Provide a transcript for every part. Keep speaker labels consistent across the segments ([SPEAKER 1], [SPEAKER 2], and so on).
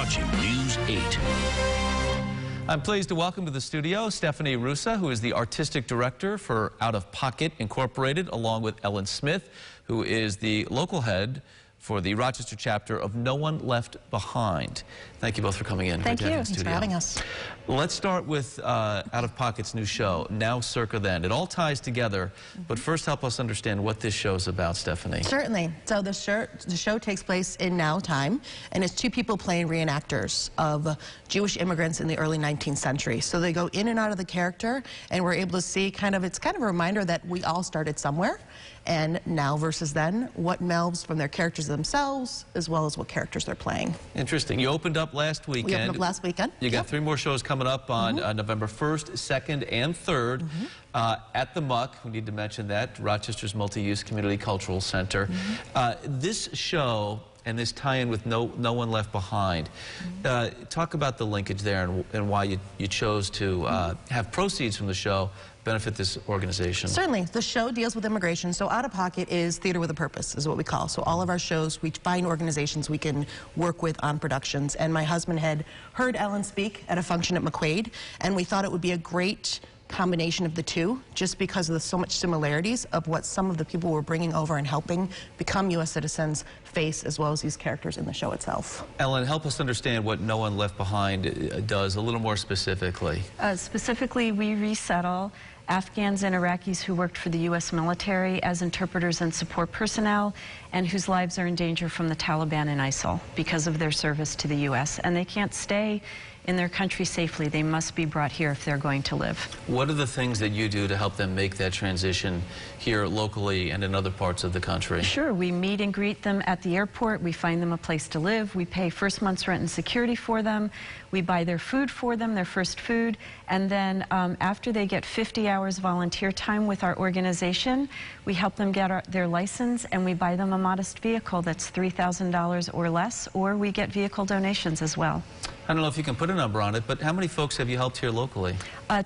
[SPEAKER 1] watching News 8.
[SPEAKER 2] I'm pleased to welcome to the studio Stephanie Russa, who is the Artistic Director for Out of Pocket Incorporated, along with Ellen Smith, who is the local head for the Rochester chapter of No One Left Behind. Thank you both for coming in.
[SPEAKER 3] Thank you. Thanks for having us.
[SPEAKER 2] Let's start with Out of Pocket's new show, Now Circa Then. It all ties together, but first help us understand what this show is about, Stephanie.
[SPEAKER 3] Certainly. So the show takes place in now time, and it's two people playing reenactors of Jewish immigrants in the early 19th century. So they go in and out of the character, and we're able to see it's kind of a reminder that we all started somewhere, and now versus then, what melds from their characters themselves, as well as what characters they're playing.
[SPEAKER 2] Interesting. You opened up last weekend.
[SPEAKER 3] We opened up last weekend.
[SPEAKER 2] You got 3 more shows coming up on November 1st, 2nd, and 3rd at the Muck. We need to mention that, Rochester's Multi-Use Community Cultural Center. This show and this tie-in with No One Left Behind, talk about the linkage there and why you chose to have proceeds from the show benefit this organization.
[SPEAKER 3] Certainly. The show deals with immigration, so Out of Pocket is theater with a purpose, is what we call. So all of our shows, we find organizations we can work with on productions. And my husband had heard Ellen speak at a function at McQuaid, and we thought it would be a great combination of the two, just because of the so much similarities of what some of the people we're bringing over and helping become U.S. citizens face, as well as these characters in the show itself.
[SPEAKER 2] Ellen, help us understand what No One Left Behind does a little more specifically.
[SPEAKER 4] Specifically, we resettle Afghans and Iraqis who worked for the U.S. military as interpreters and support personnel, and whose lives are in danger from the Taliban and ISIL because of their service to the U.S. And they can't stay in their country safely. They must be brought here if they're going to live. What
[SPEAKER 2] are the things that you do to help them make that transition here locally and in other parts of the country? Sure. We meet and greet them at the airport. We find them a place to live. We pay first month's rent and security for them. We buy their food for them, their first food. And then after they get 50 hours volunteer time with our organization, we help them get their license, and we buy them a modest vehicle that's $3,000 or less, or we get vehicle donations as well. I don't know if you can put a number on it, but how many folks have you helped here locally?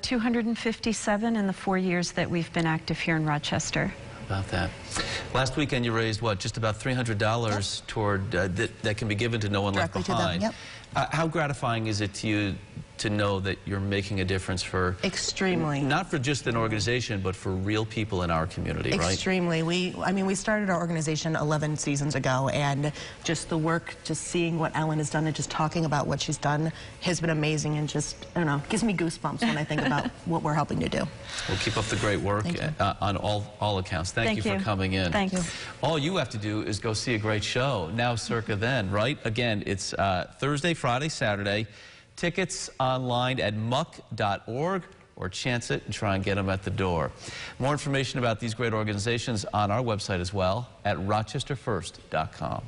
[SPEAKER 2] 257 in the 4 years that we've been active here in Rochester. About that. Last weekend you raised, what, just about $300 toward that can be given to No One Left Behind. Yep. How gratifying is it to you to know that you're making a difference for... Extremely. Not for just an organization, but for real people in our community, right? Extremely. We started our organization 11 seasons ago, and just the work, just seeing what Ellen has done and just talking about what she's done has been amazing, and just, I don't know, gives me goosebumps when I think about what we're helping to do. Well, keep up the great work on all accounts. Thank you for coming in. Thank you. All you have to do is go see a great show, Now Circa Then, right? Again, it's Thursday, Friday, Saturday. Tickets online at muck.org, or chance it and try and get them at the door. More information about these great organizations on our website as well at rochesterfirst.com.